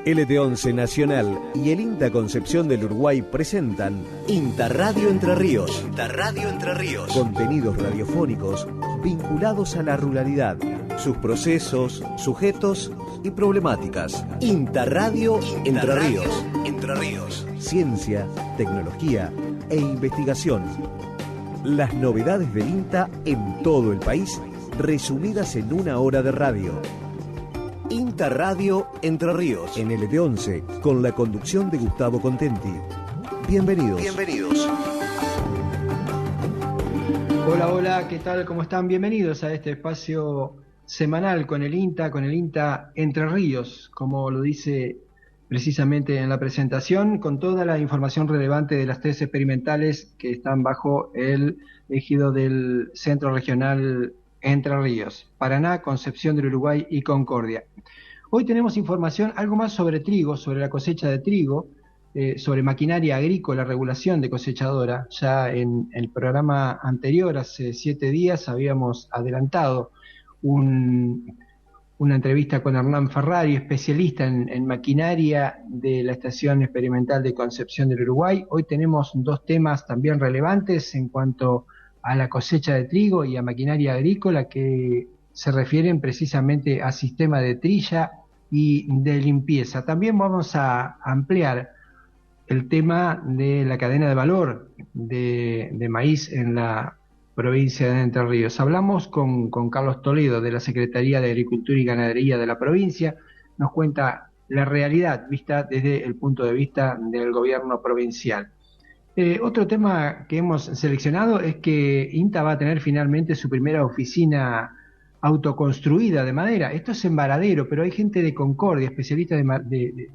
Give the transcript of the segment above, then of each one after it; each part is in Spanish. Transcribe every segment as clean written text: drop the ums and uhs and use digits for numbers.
LT11 Nacional y el INTA Concepción del Uruguay presentan INTA Radio Entre Ríos. INTA Radio Entre Ríos. Contenidos radiofónicos vinculados a la ruralidad, sus procesos, sujetos y problemáticas. INTA Radio Entre Ríos. Entre Ríos. Ciencia, tecnología e investigación. Las novedades del INTA en todo el país, resumidas en una hora de radio. INTA Radio Entre Ríos, en LT11, con la conducción de Gustavo Contenti. Bienvenidos. Bienvenidos. Hola, ¿qué tal? ¿Cómo están? Bienvenidos a este espacio semanal con el INTA Entre Ríos, como lo dice precisamente en la presentación, con toda la información relevante de las 3 experimentales que están bajo el ejido del Centro Regional Entre Ríos, Paraná, Concepción del Uruguay y Concordia. Hoy tenemos información algo más sobre trigo, sobre la cosecha de trigo, sobre maquinaria agrícola, regulación de cosechadora. Ya en el programa anterior, hace 7 días, habíamos adelantado una entrevista con Hernán Ferrari, especialista en maquinaria de la Estación Experimental de Concepción del Uruguay. Hoy tenemos 2 temas también relevantes en cuanto a la cosecha de trigo y a maquinaria agrícola, que se refieren precisamente a sistema de trilla y de limpieza. También vamos a ampliar el tema de la cadena de valor de maíz en la provincia de Entre Ríos. Hablamos con Carlos Toledo, de la Secretaría de Agricultura y Ganadería de la provincia. Nos cuenta la realidad vista desde el punto de vista del gobierno provincial. Otro tema que hemos seleccionado es que INTA va a tener finalmente su primera oficina autoconstruida de madera. Esto es en Varadero, pero hay gente de Concordia, especialista de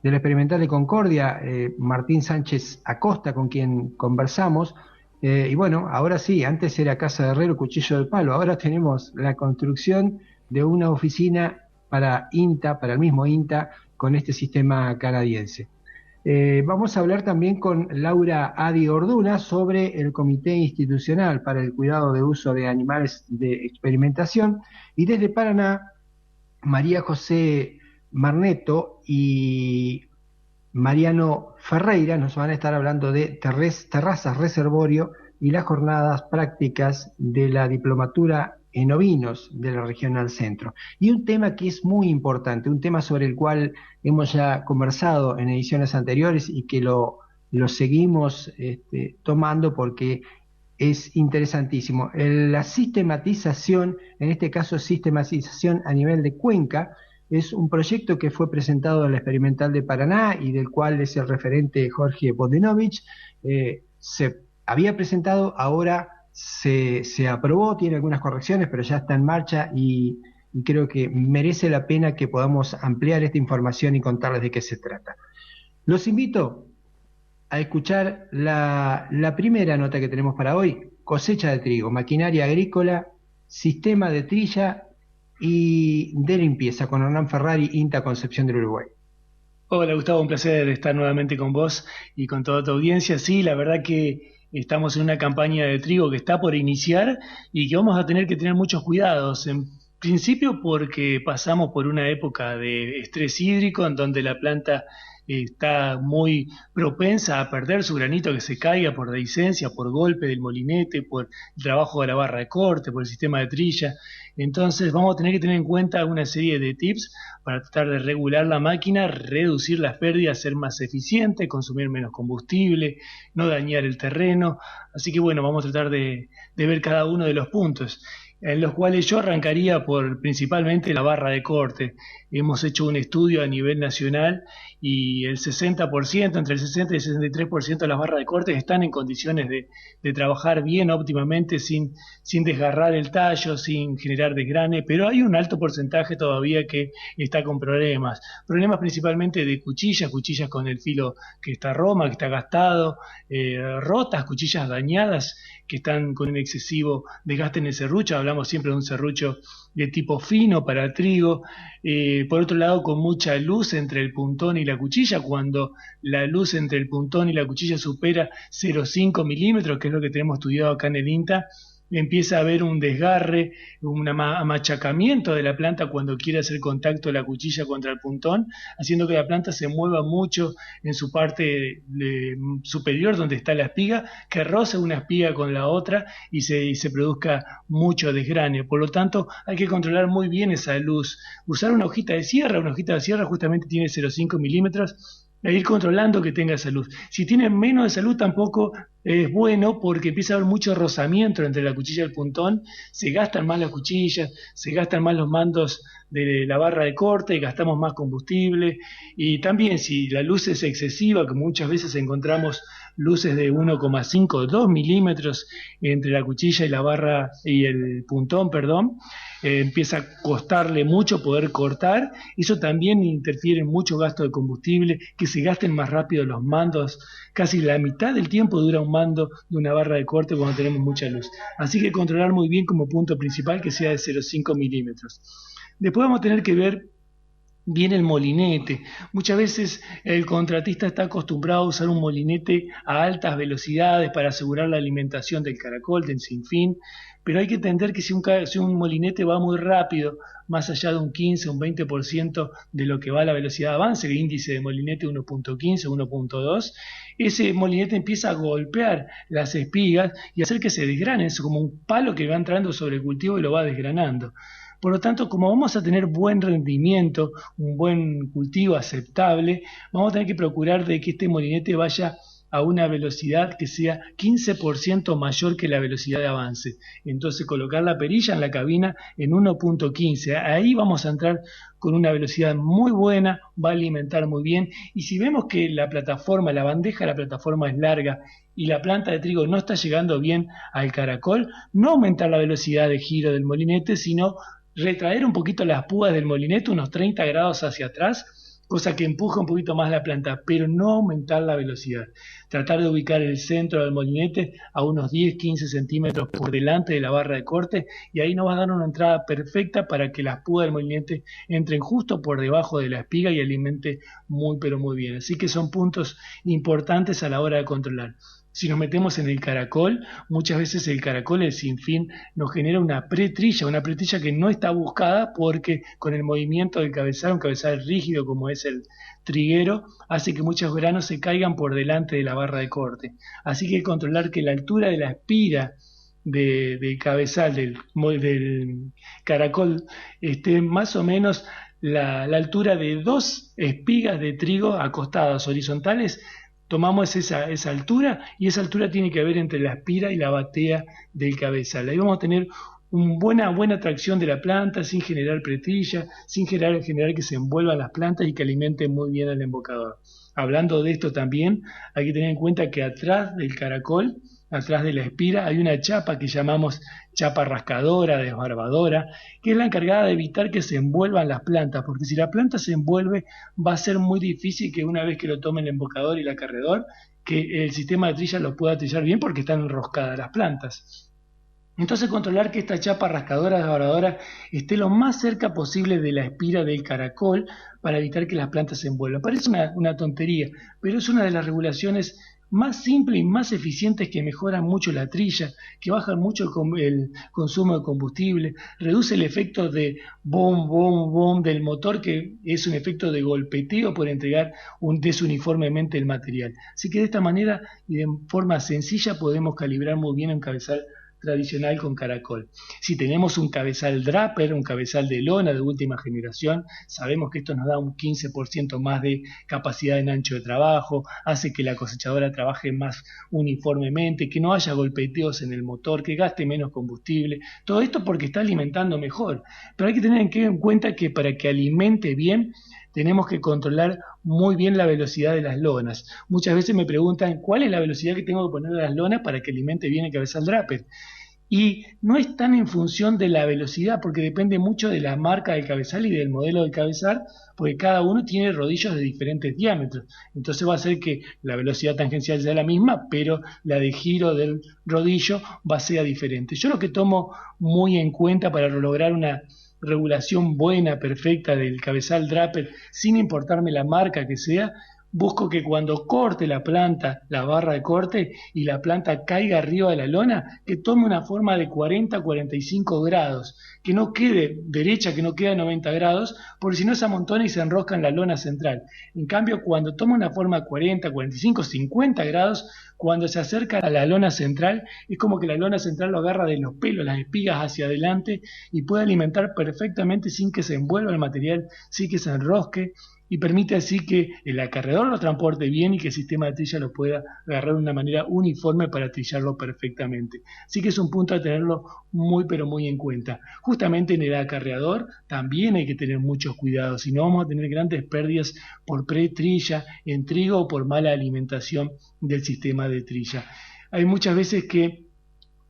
la experimental de Concordia, Martín Sánchez Acosta, con quien conversamos. Y bueno, ahora sí, antes era Casa de Herrero, Cuchillo del Palo, ahora tenemos la construcción de una oficina para INTA, para el mismo INTA, con este sistema canadiense. Vamos a hablar también con Laura Adi Orduna sobre el Comité Institucional para el Cuidado de Uso de Animales de Experimentación, y desde Paraná, María José Marneto y Mariano Ferreira nos van a estar hablando de terrazas reservorio y las jornadas prácticas de la diplomatura en ovinos de la Regional Centro. Y un tema que es muy importante, un tema sobre el cual hemos ya conversado en ediciones anteriores y que lo seguimos tomando porque es interesantísimo. La sistematización, en este caso sistematización a nivel de cuenca, es un proyecto que fue presentado en la Experimental de Paraná y del cual es el referente Jorge Bodenovich. Se había presentado, ahora se aprobó, tiene algunas correcciones, pero ya está en marcha y creo que merece la pena que podamos ampliar esta información y contarles de qué se trata. Los invito a escuchar la primera nota que tenemos para hoy: cosecha de trigo, maquinaria agrícola, sistema de trilla y de limpieza, con Hernán Ferrari, INTA Concepción del Uruguay. Hola Gustavo, un placer estar nuevamente con vos y con toda tu audiencia. Sí, la verdad que estamos en una campaña de trigo que está por iniciar y que vamos a tener que tener muchos cuidados. En principio porque pasamos por una época de estrés hídrico en donde la planta está muy propensa a perder su granito, que se caiga por dehiscencia, por golpe del molinete, por el trabajo de la barra de corte, por el sistema de trilla. Entonces vamos a tener que tener en cuenta una serie de tips para tratar de regular la máquina, reducir las pérdidas, ser más eficiente, consumir menos combustible, no dañar el terreno. Así que bueno, vamos a tratar de ver cada uno de los puntos, en los cuales yo arrancaría por principalmente la barra de corte. Hemos hecho un estudio a nivel nacional y el 60%, entre el 60 y el 63% de las barras de corte están en condiciones de trabajar bien, óptimamente, sin desgarrar el tallo, sin generar desgrane, pero hay un alto porcentaje todavía que está con problemas principalmente de cuchillas con el filo que está roma, que está gastado, rotas, cuchillas dañadas que están con un excesivo desgaste en el serrucho. Hablamos siempre de un serrucho de tipo fino para trigo. Por otro lado, con mucha luz entre el puntón y la cuchilla. Cuando la luz entre el puntón y la cuchilla supera 0,5 milímetros, que es lo que tenemos estudiado acá en el INTA, empieza a haber un desgarre, un amachacamiento de la planta cuando quiere hacer contacto de la cuchilla contra el puntón, haciendo que la planta se mueva mucho en su parte superior donde está la espiga, que roce una espiga con la otra y se produzca mucho desgrane. Por lo tanto, hay que controlar muy bien esa luz. Usar una hojita de sierra justamente tiene 0,5 milímetros, e ir controlando que tenga salud. Si tiene menos de salud tampoco es bueno, porque empieza a haber mucho rozamiento entre la cuchilla y el puntón, se gastan más las cuchillas, se gastan más los mandos de la barra de corte, gastamos más combustible, y también si la luz es excesiva, que muchas veces encontramos luces de 1,5 o 2 milímetros entre la cuchilla y la barra y el puntón, empieza a costarle mucho poder cortar. Eso también interfiere en mucho gasto de combustible, que se gasten más rápido los mandos. Casi la mitad del tiempo dura un mando de una barra de corte cuando tenemos mucha luz. Así que controlar muy bien como punto principal que sea de 0,5 milímetros. Después vamos a tener que ver bien el molinete. Muchas veces el contratista está acostumbrado a usar un molinete a altas velocidades para asegurar la alimentación del caracol, del sinfín, pero hay que entender que si un molinete va muy rápido, más allá de un 15 o un 20% de lo que va a la velocidad de avance, el índice de molinete 1.15 o 1.2, ese molinete empieza a golpear las espigas y hacer que se desgranen. Es como un palo que va entrando sobre el cultivo y lo va desgranando. Por lo tanto, como vamos a tener buen rendimiento, un buen cultivo aceptable, vamos a tener que procurar de que este molinete vaya a una velocidad que sea 15% mayor que la velocidad de avance. Entonces, colocar la perilla en la cabina en 1.15. Ahí vamos a entrar con una velocidad muy buena, va a alimentar muy bien. Y si vemos que la bandeja de la plataforma es larga y la planta de trigo no está llegando bien al caracol, no aumentar la velocidad de giro del molinete, sino retraer un poquito las púas del molinete unos 30 grados hacia atrás, cosa que empuja un poquito más la planta, pero no aumentar la velocidad. Tratar de ubicar el centro del molinete a unos 10-15 centímetros por delante de la barra de corte, y ahí nos va a dar una entrada perfecta para que las púas del molinete entren justo por debajo de la espiga y alimente muy pero muy bien. Así que son puntos importantes a la hora de controlar. Si nos metemos en el caracol, muchas veces el caracol, el sinfín, nos genera una pretrilla que no está buscada, porque con el movimiento del cabezal, un cabezal rígido como es el triguero, hace que muchos granos se caigan por delante de la barra de corte. Así que controlar que la altura de la espira del cabezal, del caracol, esté más o menos la altura de 2 espigas de trigo acostadas horizontales. Tomamos esa altura, y esa altura tiene que haber entre la espira y la batea del cabezal. Ahí vamos a tener una buena tracción de la planta sin generar pretrilla, sin generar que se envuelvan las plantas y que alimenten muy bien al embocador. Hablando de esto también, hay que tener en cuenta que atrás del caracol, atrás de la espira, hay una chapa que llamamos chapa rascadora, desbarbadora, que es la encargada de evitar que se envuelvan las plantas, porque si la planta se envuelve, va a ser muy difícil que una vez que lo tome el embocador y el acarreador, que el sistema de trilla lo pueda trillar bien, porque están enroscadas las plantas. Entonces, controlar que esta chapa rascadora, desbarbadora, esté lo más cerca posible de la espira del caracol para evitar que las plantas se envuelvan. Parece una tontería, pero es una de las regulaciones más simples y más eficientes, que mejoran mucho la trilla, que bajan mucho el consumo de combustible, reduce el efecto de boom, boom, boom del motor, que es un efecto de golpeteo por entregar desuniformemente el material. Así que de esta manera y de forma sencilla podemos calibrar muy bien un cabezal tradicional con caracol. Si tenemos un cabezal draper, un cabezal de lona de última generación, sabemos que esto nos da un 15% más de capacidad en ancho de trabajo, hace que la cosechadora trabaje más uniformemente, que no haya golpeteos en el motor, que gaste menos combustible. Todo esto porque está alimentando mejor. Pero hay que tener en cuenta que para que alimente bien, tenemos que controlar muy bien la velocidad de las lonas. Muchas veces me preguntan cuál es la velocidad que tengo que poner a las lonas para que alimente bien el cabezal draper. Y no es tan en función de la velocidad, porque depende mucho de la marca del cabezal y del modelo del cabezal, porque cada uno tiene rodillos de diferentes diámetros. Entonces va a ser que la velocidad tangencial sea la misma, pero la de giro del rodillo va a ser diferente. Yo lo que tomo muy en cuenta para lograr una regulación buena, perfecta del cabezal draper, sin importarme la marca que sea, busco que cuando corte la planta, la barra de corte, y la planta caiga arriba de la lona, que tome una forma de 40 a 45 grados, que no quede derecha, que no quede a 90 grados, porque si no se amontona y se enrosca en la lona central. En cambio, cuando toma una forma 40, 45, 50 grados, cuando se acerca a la lona central, es como que la lona central lo agarra de los pelos, las espigas hacia adelante, y puede alimentar perfectamente sin que se envuelva el material, sin que se enrosque, y permite así que el acarreador lo transporte bien y que el sistema de trilla lo pueda agarrar de una manera uniforme para trillarlo perfectamente. Así que es un punto a tenerlo muy pero muy en cuenta. Justamente en el acarreador también hay que tener muchos cuidados, si no vamos a tener grandes pérdidas por pre-trilla en trigo o por mala alimentación del sistema de trilla. Hay muchas veces que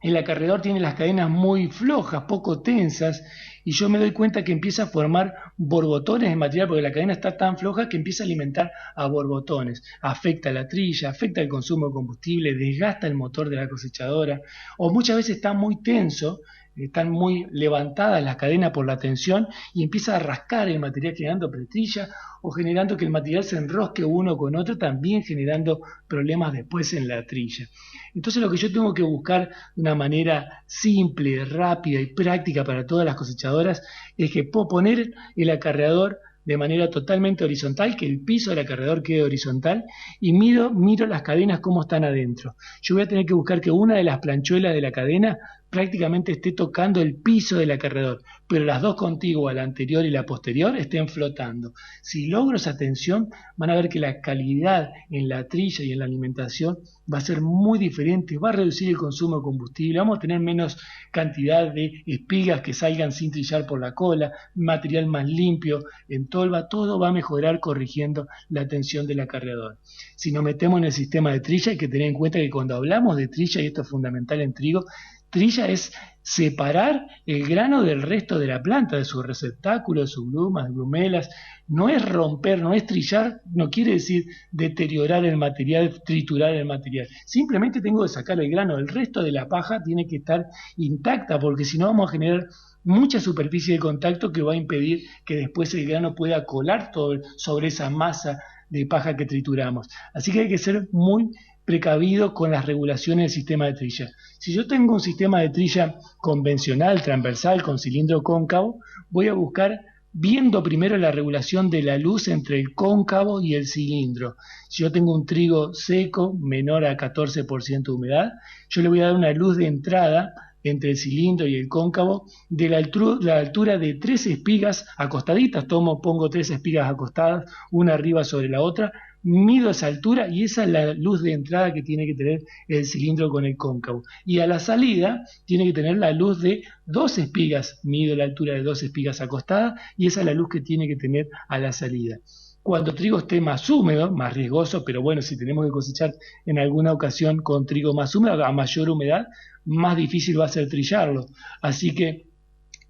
el acarreador tiene las cadenas muy flojas, poco tensas, y yo me doy cuenta que empieza a formar borbotones de material, porque la cadena está tan floja que empieza a alimentar a borbotones. Afecta la trilla, afecta el consumo de combustible, desgasta el motor de la cosechadora, o muchas veces está muy tenso, están muy levantadas las cadenas por la tensión y empieza a rascar el material generando pretrilla o generando que el material se enrosque uno con otro, también generando problemas después en la trilla. Entonces lo que yo tengo que buscar de una manera simple, rápida y práctica para todas las cosechadoras es que puedo poner el acarreador de manera totalmente horizontal, que el piso del acarreador quede horizontal, y miro las cadenas cómo están adentro. Yo voy a tener que buscar que una de las planchuelas de la cadena prácticamente esté tocando el piso del acarreador, pero las dos contiguas, la anterior y la posterior, estén flotando. Si logro esa tensión, van a ver que la calidad en la trilla y en la alimentación va a ser muy diferente, va a reducir el consumo de combustible, vamos a tener menos cantidad de espigas que salgan sin trillar por la cola, material más limpio, en tolva, todo va a mejorar corrigiendo la tensión del acarreador. Si nos metemos en el sistema de trilla, hay que tener en cuenta que cuando hablamos de trilla, y esto es fundamental en trigo, trilla es separar el grano del resto de la planta, de su receptáculo, de sus glumas, de grumelas. No es romper, no es trillar, no quiere decir deteriorar el material, triturar el material. Simplemente tengo que sacar el grano, el resto de la paja tiene que estar intacta, porque si no vamos a generar mucha superficie de contacto que va a impedir que después el grano pueda colar todo sobre esa masa de paja que trituramos. Así que hay que ser muy precavido con las regulaciones del sistema de trilla. Si yo tengo un sistema de trilla convencional, transversal, con cilindro cóncavo, voy a buscar viendo primero la regulación de la luz entre el cóncavo y el cilindro. Si yo tengo un trigo seco, menor a 14% de humedad, yo le voy a dar una luz de entrada entre el cilindro y el cóncavo de la altura de 3 espigas acostaditas. Pongo 3 espigas acostadas, una arriba sobre la otra, mido esa altura y esa es la luz de entrada que tiene que tener el cilindro con el cóncavo. Y a la salida tiene que tener la luz de 2 espigas, mido la altura de 2 espigas acostadas y esa es la luz que tiene que tener a la salida. Cuando el trigo esté más húmedo, más riesgoso, pero bueno, si tenemos que cosechar en alguna ocasión con trigo más húmedo, a mayor humedad, más difícil va a ser trillarlo. Así que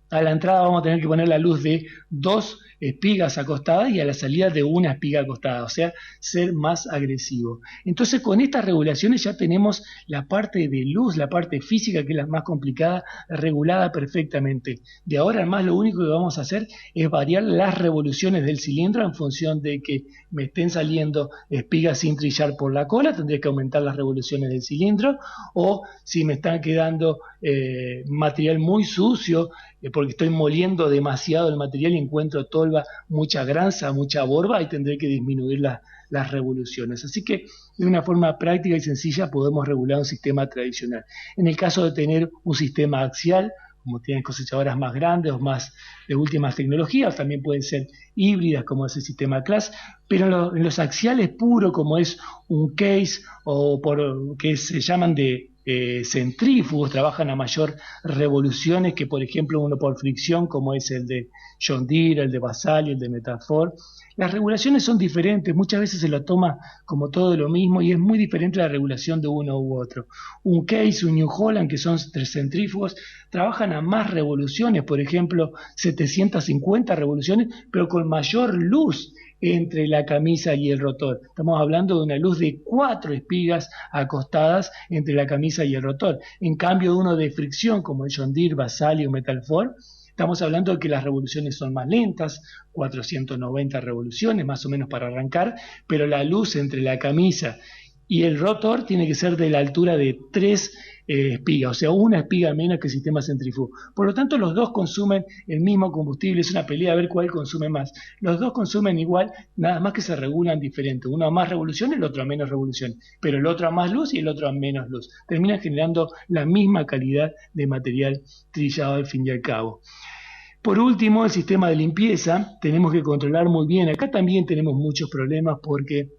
a la entrada vamos a tener que poner la luz de 2 espigas acostadas y a la salida de 1 espiga acostada, o sea, ser más agresivo. Entonces con estas regulaciones ya tenemos la parte de luz, la parte física, que es la más complicada, regulada perfectamente. De ahora en más lo único que vamos a hacer es variar las revoluciones del cilindro en función de que me estén saliendo espigas sin trillar por la cola, tendré que aumentar las revoluciones del cilindro, o si me están quedando material muy sucio, porque estoy moliendo demasiado el material y encuentro tolva, mucha grasa, mucha borba, y tendré que disminuir las revoluciones. Así que de una forma práctica y sencilla podemos regular un sistema tradicional. En el caso de tener un sistema axial, como tienen cosechadoras más grandes o más de últimas tecnologías, también pueden ser híbridas como es el sistema CLAS, pero en los axiales puros, como es un case o que se llaman de centrífugos, trabajan a mayor revoluciones que por ejemplo uno por fricción como es el de John Deere, el de Basal y el de Metafor. Las regulaciones son diferentes, muchas veces se lo toma como todo lo mismo y es muy diferente la regulación de uno u otro. Un Case, un New Holland, que son 3 centrífugos, trabajan a más revoluciones, por ejemplo 750 revoluciones, pero con mayor luz entre la camisa y el rotor. Estamos hablando de una luz de 4 espigas acostadas entre la camisa y el rotor. En cambio, uno de fricción, como el John Deere, Basal o Metalfor, Estamos hablando de que las revoluciones son más lentas, 490 revoluciones más o menos para arrancar, pero la luz entre la camisa y el rotor tiene que ser de la altura de 3 espigas, o sea, una espiga menos que el sistema centrífugo. Por lo tanto, los dos consumen el mismo combustible, es una pelea a ver cuál consume más. Los dos consumen igual, nada más que se regulan diferente. Uno a más revoluciones, el otro a menos revoluciones, pero el otro a más luz y el otro a menos luz. Terminan generando la misma calidad de material trillado al fin y al cabo. Por último, el sistema de limpieza, tenemos que controlar muy bien. Acá también tenemos muchos problemas porque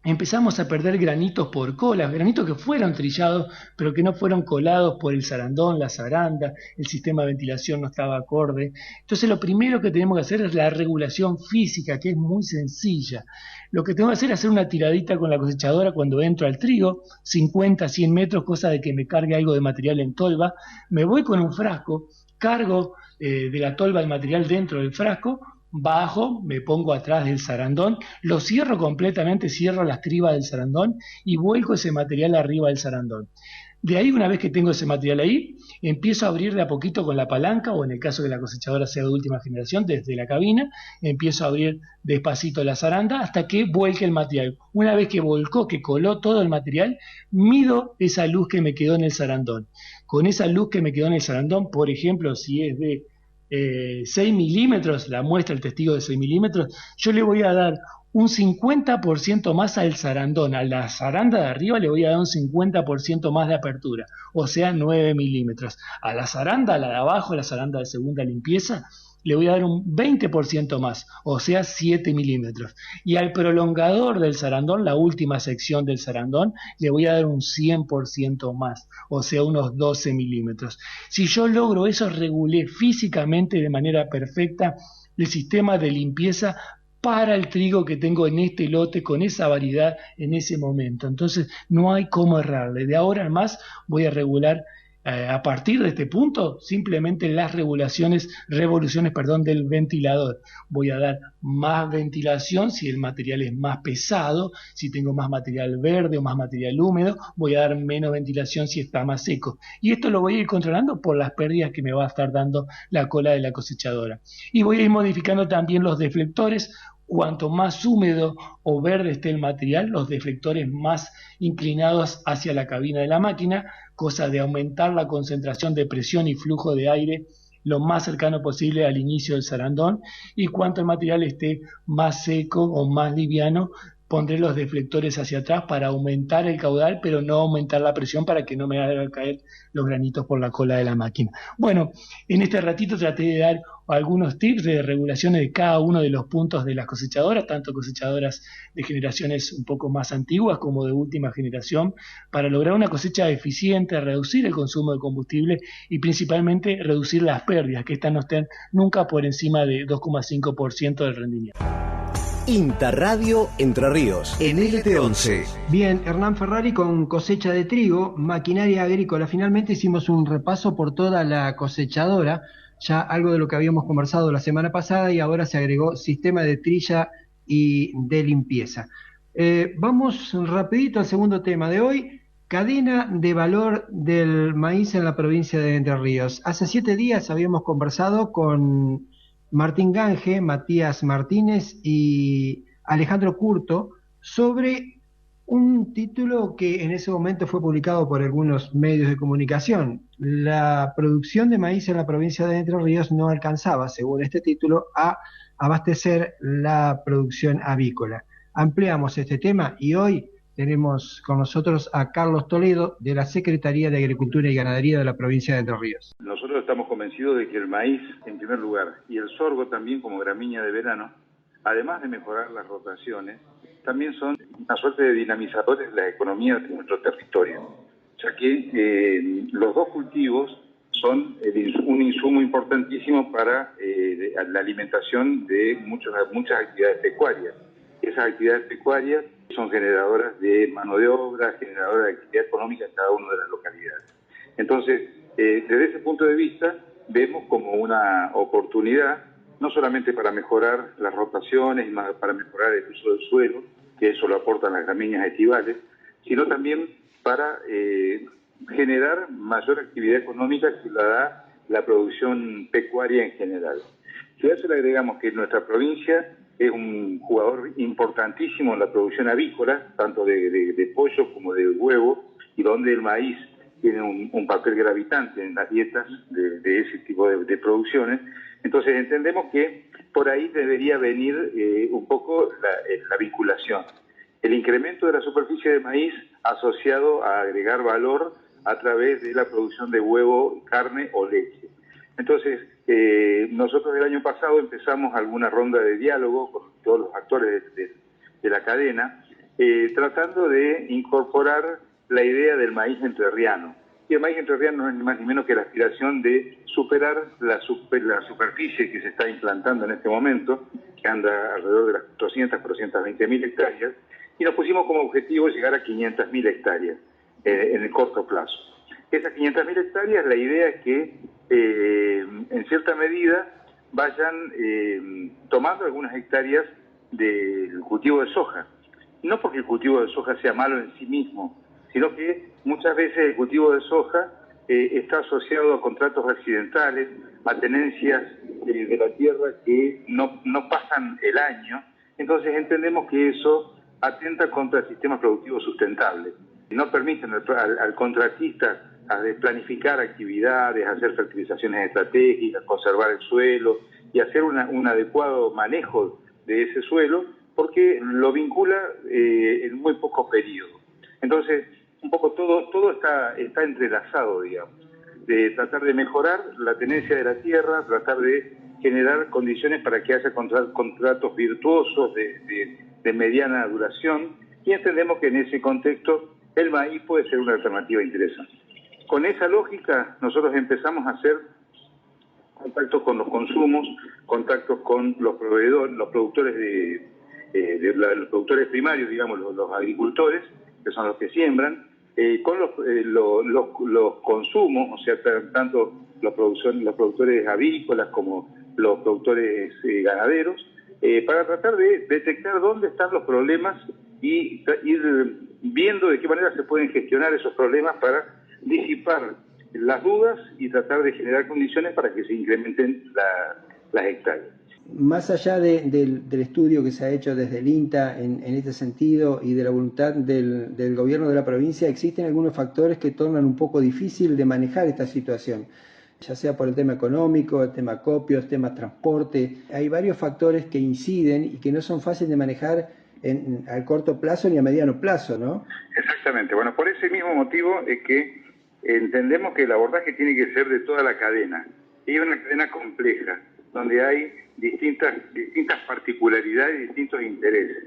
empezamos a perder granitos por colas, granitos que fueron trillados, pero que no fueron colados por el zarandón, la zaranda, el sistema de ventilación no estaba acorde. Entonces lo primero que tenemos que hacer es la regulación física, que es muy sencilla. Lo que tengo que hacer es hacer una tiradita con la cosechadora cuando entro al trigo, 50, 100 metros, cosa de que me cargue algo de material en tolva. Me voy con un frasco, cargo de la tolva el material dentro del frasco, bajo, me pongo atrás del zarandón, lo cierro completamente, cierro las cribas del zarandón y vuelco ese material arriba del zarandón. De ahí, una vez que tengo ese material ahí, empiezo a abrir de a poquito con la palanca, o en el caso que la cosechadora sea de última generación, desde la cabina, empiezo a abrir despacito la zaranda hasta que vuelque el material. Una vez que volcó, que coló todo el material, mido esa luz que me quedó en el zarandón. Con esa luz que me quedó en el zarandón, por ejemplo, si es de 6 milímetros, la muestra, el testigo de 6 milímetros, yo le voy a dar un 50% más al zarandón, a la zaranda de arriba le voy a dar un 50% más de apertura, o sea 9 milímetros. A la zaranda, a la de abajo, la zaranda de segunda limpieza, le voy a dar un 20% más, o sea 7 milímetros. Y al prolongador del zarandón, la última sección del zarandón, le voy a dar un 100% más, o sea unos 12 milímetros. Si yo logro eso, regulé físicamente de manera perfecta el sistema de limpieza para el trigo que tengo en este lote con esa variedad en ese momento. Entonces no hay cómo errarle. De ahora en más voy a regular a partir de este punto simplemente las revoluciones del ventilador. Voy a dar más ventilación si el material es más pesado, si tengo más material verde o más material húmedo, voy a dar menos ventilación si está más seco. Y esto lo voy a ir controlando por las pérdidas que me va a estar dando la cola de la cosechadora. Y voy a ir modificando también los deflectores. Cuanto más húmedo o verde esté el material, los deflectores más inclinados hacia la cabina de la máquina, cosa de aumentar la concentración de presión y flujo de aire lo más cercano posible al inicio del zarandón, y cuanto el material esté más seco o más liviano, pondré los deflectores hacia atrás para aumentar el caudal, pero no aumentar la presión para que no me haga caer los granitos por la cola de la máquina. Bueno, en este ratito traté de dar algunos tips de regulaciones de cada uno de los puntos de las cosechadoras, tanto cosechadoras de generaciones un poco más antiguas como de última generación, para lograr una cosecha eficiente, reducir el consumo de combustible y principalmente reducir las pérdidas, que estas no estén nunca por encima de 2,5% del rendimiento. Interradio Entre Ríos, en LT11. Bien, Hernán Ferrari con cosecha de trigo, maquinaria agrícola. Finalmente hicimos un repaso por toda la cosechadora, ya algo de lo que habíamos conversado la semana pasada, y ahora se agregó sistema de trilla y de limpieza. Vamos rapidito al segundo tema de hoy, cadena de valor del maíz en la provincia de Entre Ríos. Hace 7 días habíamos conversado con Martín Gange, Matías Martínez y Alejandro Curto sobre un título que en ese momento fue publicado por algunos medios de comunicación. La producción de maíz en la provincia de Entre Ríos no alcanzaba, según este título, a abastecer la producción avícola. Ampliamos este tema y hoy tenemos con nosotros a Carlos Toledo de la Secretaría de Agricultura y Ganadería de la provincia de Entre Ríos. Nosotros estamos convencidos de que el maíz, en primer lugar, y el sorgo también como gramínea de verano, además de mejorar las rotaciones, también son una suerte de dinamizadores de la economía de nuestro territorio, ya que los dos cultivos son un insumo importantísimo para la alimentación de muchas actividades pecuarias. Esas actividades pecuarias son generadoras de mano de obra, generadoras de actividad económica en cada una de las localidades. Entonces, desde ese punto de vista, vemos como una oportunidad, no solamente para mejorar las rotaciones y para mejorar el uso del suelo, que eso lo aportan las gramíneas estivales, sino también para generar mayor actividad económica que la da la producción pecuaria en general. Si a eso le agregamos que nuestra provincia es un jugador importantísimo en la producción avícola, tanto de pollo como de huevo, y donde el maíz tiene un papel gravitante en las dietas de ese tipo de producciones. Entonces entendemos que por ahí debería venir un poco la vinculación. El incremento de la superficie de maíz asociado a agregar valor a través de la producción de huevo, carne o leche. Entonces, nosotros el año pasado empezamos alguna ronda de diálogo con todos los actores de la cadena, tratando de incorporar la idea del maíz entrerriano. Y el maíz entrerriano no es ni más ni menos que la aspiración de superar la superficie que se está implantando en este momento, que anda alrededor de las 420.000 hectáreas, y nos pusimos como objetivo llegar a 500.000 hectáreas en el corto plazo. Esas 500.000 hectáreas, la idea es que en cierta medida vayan tomando algunas hectáreas del cultivo de soja. No porque el cultivo de soja sea malo en sí mismo, sino que muchas veces el cultivo de soja está asociado a contratos accidentales, a tenencias de la tierra que no pasan el año. Entonces entendemos que eso atenta contra el sistema productivo sustentable. No permiten al contratista a planificar actividades, hacer fertilizaciones estratégicas, conservar el suelo y hacer un adecuado manejo de ese suelo, porque lo vincula en muy poco periodo. Entonces, un poco todo está entrelazado, digamos, de tratar de mejorar la tenencia de la tierra, tratar de generar condiciones para que haya contratos virtuosos de mediana duración, y entendemos que en ese contexto el maíz puede ser una alternativa interesante. Con esa lógica nosotros empezamos a hacer contactos con los consumos, contactos con los proveedores, los productores los productores primarios, digamos, los agricultores, que son los que siembran, con los consumos, o sea, tanto los productores avícolas como los productores ganaderos, para tratar de detectar dónde están los problemas y ir viendo de qué manera se pueden gestionar esos problemas para disipar las dudas y tratar de generar condiciones para que se incrementen las hectáreas. Más allá del estudio que se ha hecho desde el INTA en este sentido y de la voluntad del gobierno de la provincia, existen algunos factores que tornan un poco difícil de manejar esta situación, ya sea por el tema económico, el tema copios, el tema transporte. Hay varios factores que inciden y que no son fáciles de manejar al corto plazo ni a mediano plazo, ¿no? Exactamente. Bueno, por ese mismo motivo es que entendemos que el abordaje tiene que ser de toda la cadena. Y es una cadena compleja, donde hay distintas particularidades y distintos intereses.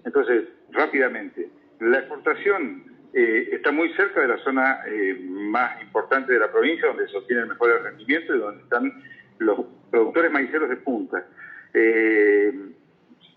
Entonces, rápidamente, la exportación está muy cerca de la zona más importante de la provincia, donde se obtiene el mejor rendimiento y donde están los productores maiceros de punta.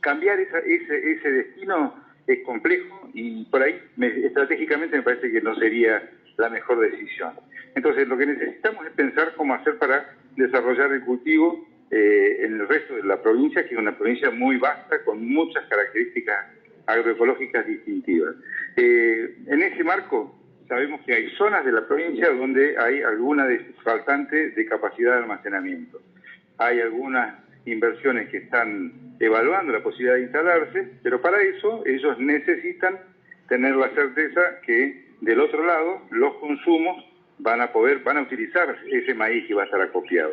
Cambiar ese destino es complejo y por ahí estratégicamente me parece que no sería la mejor decisión. Entonces, lo que necesitamos es pensar cómo hacer para desarrollar el cultivo en el resto de la provincia, que es una provincia muy vasta, con muchas características agroecológicas distintivas. En ese marco, sabemos que hay zonas de la provincia donde hay alguna faltante de capacidad de almacenamiento. Hay algunas inversiones que están evaluando la posibilidad de instalarse, pero para eso ellos necesitan tener la certeza que del otro lado los consumos van a utilizar ese maíz que va a estar acopiado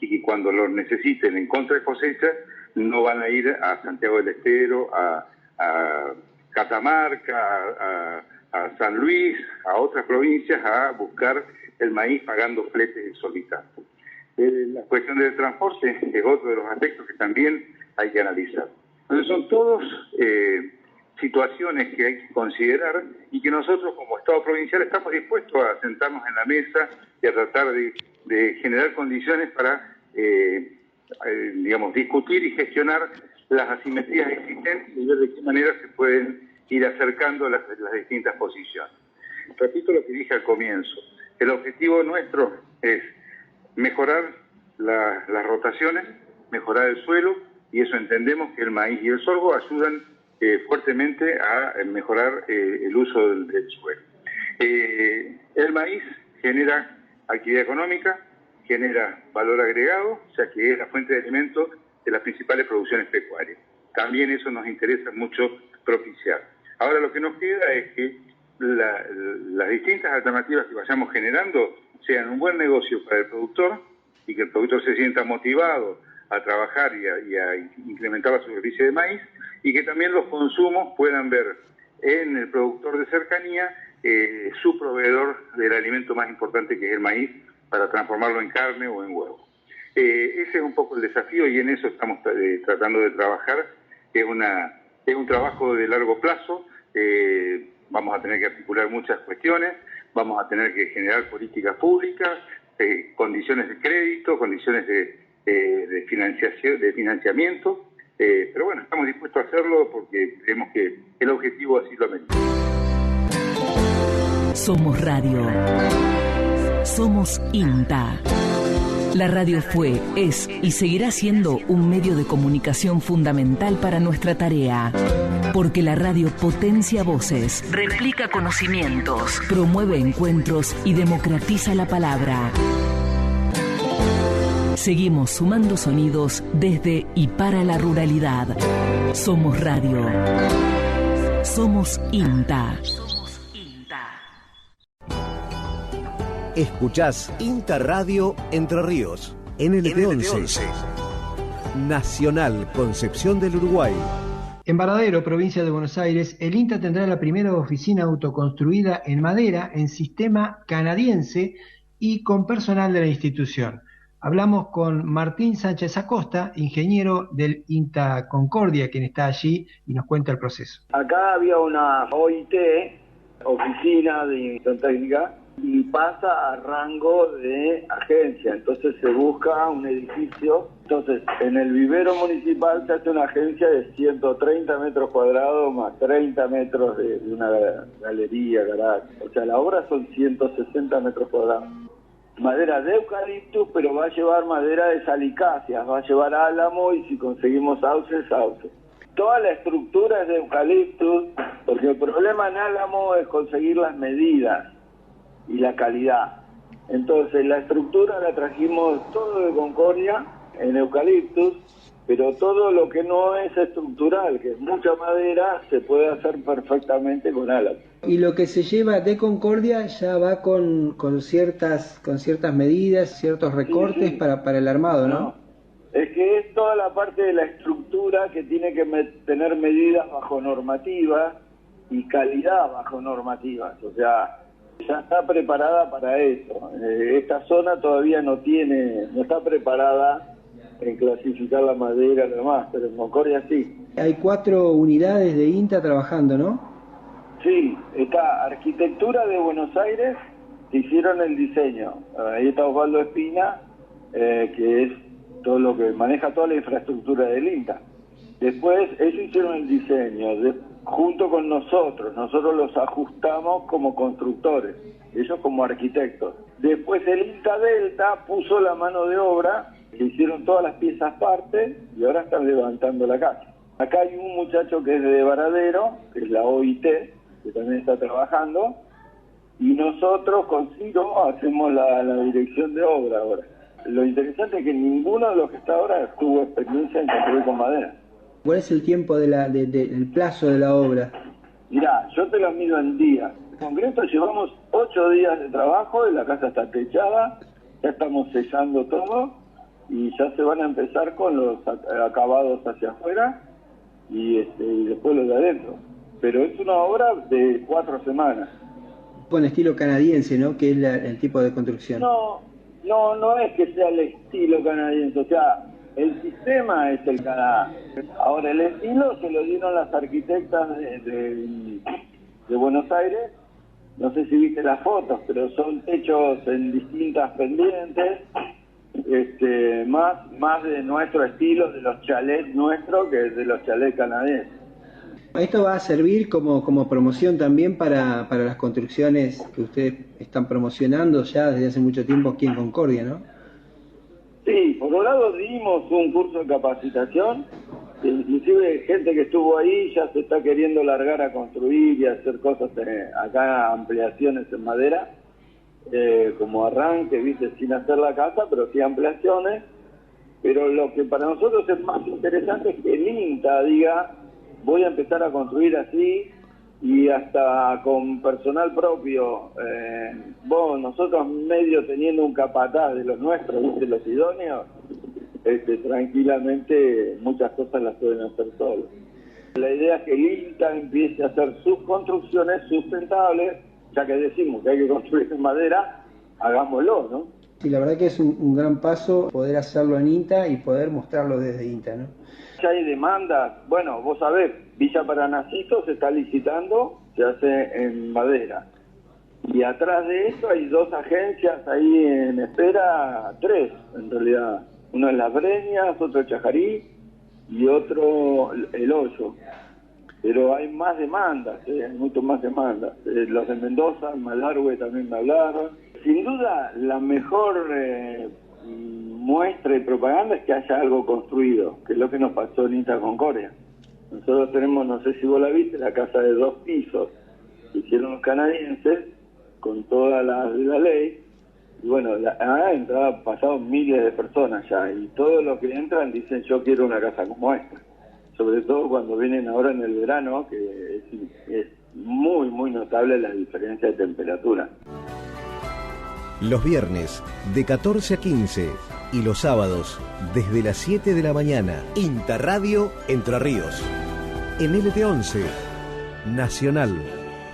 y que cuando lo necesiten en contra de cosecha no van a ir a Santiago del Estero, a Catamarca, a San Luis, a otras provincias a buscar el maíz pagando fletes exorbitantes. La cuestión del transporte es otro de los aspectos que también hay que analizar. Entonces son todos situaciones que hay que considerar y que nosotros como Estado provincial estamos dispuestos a sentarnos en la mesa y a tratar de generar condiciones para, discutir y gestionar las asimetrías existentes y ver de qué manera se pueden ir acercando las distintas posiciones. Repito lo que dije al comienzo, el objetivo nuestro es mejorar las rotaciones, mejorar el suelo, y eso entendemos que el maíz y el sorgo ayudan fuertemente a mejorar el uso del suelo. El maíz genera actividad económica, genera valor agregado, ya que es la fuente de alimentos de las principales producciones pecuarias. También eso nos interesa mucho propiciar. Ahora lo que nos queda es que las distintas alternativas que vayamos generando sean un buen negocio para el productor y que el productor se sienta motivado a trabajar y a incrementar la superficie de maíz, y que también los consumos puedan ver en el productor de cercanía su proveedor del alimento más importante, que es el maíz, para transformarlo en carne o en huevo. Ese es un poco el desafío y en eso estamos tratando de trabajar. Es un trabajo de largo plazo. Vamos a tener que articular muchas cuestiones, vamos a tener que generar políticas públicas, condiciones de crédito, condiciones de financiamiento, pero bueno, estamos dispuestos a hacerlo porque creemos que el objetivo así lo amerita. Somos Radio. Somos INTA. La radio fue, es y seguirá siendo un medio de comunicación fundamental para nuestra tarea. Porque la radio potencia voces, replica conocimientos, promueve encuentros y democratiza la palabra. Seguimos sumando sonidos desde y para la ruralidad. Somos Radio. Somos INTA. Escuchás INTA Radio Entre Ríos, NLT11, Nacional Concepción del Uruguay. En Varadero, provincia de Buenos Aires, el INTA tendrá la primera oficina autoconstruida en madera en sistema canadiense y con personal de la institución. Hablamos con Martín Sánchez Acosta, ingeniero del INTA Concordia, quien está allí y nos cuenta el proceso. Acá había una OIT, Oficina de Innovación Técnica, y pasa a rango de agencia, entonces se busca un edificio. Entonces en el vivero municipal se hace una agencia de 130 metros cuadrados más 30 metros de una galería, garaje, o sea la obra son 160 metros cuadrados. Madera de eucaliptus, pero va a llevar madera de salicáceas, va a llevar álamo y si conseguimos sauce, sauce. Toda la estructura es de eucaliptus, porque el problema en álamo es conseguir las medidas y la calidad. Entonces la estructura la trajimos todo de Concordia en eucaliptus, pero todo lo que no es estructural, que es mucha madera, se puede hacer perfectamente con álamo. Y lo que se lleva de Concordia ya va con ciertas medidas, ciertos recortes sí. para el armado, ¿no? Es que es toda la parte de la estructura que tiene que tener medidas bajo normativas y calidad bajo normativas, o sea, ya está preparada para eso. Esta zona todavía no está preparada en clasificar la madera y demás, pero en Concordia sí. Hay 4 unidades de INTA trabajando, ¿no? Sí, está Arquitectura de Buenos Aires, que hicieron el diseño. Ahí está Osvaldo Espina, que es todo lo que maneja toda la infraestructura del INTA. Después ellos hicieron el diseño, junto con nosotros los ajustamos como constructores, ellos como arquitectos. Después el INTA Delta puso la mano de obra, le hicieron todas las piezas parte y ahora están levantando la casa. Acá hay un muchacho que es de Varadero, que es la OIT, que también está trabajando, y nosotros con Ciro hacemos la dirección de obra ahora. Lo interesante es que ninguno de los que está ahora tuvo experiencia en construir con madera. ¿Cuál es el tiempo el plazo de la obra? Mirá, yo te lo mido en días. En concreto llevamos 8 días de trabajo y la casa está techada, ya estamos sellando todo y ya se van a empezar con los acabados hacia afuera y después los de adentro. Pero es una obra de 4 semanas. Con estilo canadiense, ¿no? Que es el tipo de construcción. No es que sea el estilo canadiense, o sea, el sistema es el Canadá. Ahora, el estilo se lo dieron las arquitectas de Buenos Aires. No sé si viste las fotos, pero son techos en distintas pendientes, más de nuestro estilo, de los chalets nuestros, que de los chalets canadienses. Esto va a servir como promoción también para las construcciones que ustedes están promocionando ya desde hace mucho tiempo aquí en Concordia, ¿no? Sí, por un lado dimos un curso de capacitación, inclusive gente que estuvo ahí ya se está queriendo largar a construir y a hacer cosas acá, ampliaciones en madera. como arranque, ¿viste? Sin hacer la casa, pero sí ampliaciones. Pero lo que para nosotros es más interesante es que el INTA diga, voy a empezar a construir así, y hasta con personal propio. Nosotros medio teniendo un capataz de los nuestros, ¿viste? Los idóneos, tranquilamente muchas cosas las pueden hacer solos. La idea es que el INTA empiece a hacer sus construcciones sustentables, ya que decimos que hay que construir en madera, hagámoslo, ¿no? Sí, la verdad que es un gran paso poder hacerlo en INTA y poder mostrarlo desde INTA, ¿no? Ya hay demandas, bueno, vos sabés, Villa Paranacito se está licitando, se hace en madera. Y atrás de eso hay 2 agencias ahí en espera, 3 en realidad. Uno en Las Breñas, otro en Chajarí y otro El Hoyo. Pero hay más demandas, hay mucho más demandas. Los de Mendoza, Malargüe también me hablaron. Sin duda, la mejor muestra y propaganda es que haya algo construido, que es lo que nos pasó en INTA Concordia. Nosotros tenemos, no sé si vos la viste, la casa de 2 pisos que hicieron los canadienses con toda la ley. Y bueno, han pasado miles de personas ya, y todos los que entran dicen, yo quiero una casa como esta. Sobre todo cuando vienen ahora en el verano, que es muy, muy notable la diferencia de temperatura. Los viernes de 14 a 15 y los sábados desde las 7 de la mañana, INTA Radio Entre Ríos. En LT11, Nacional.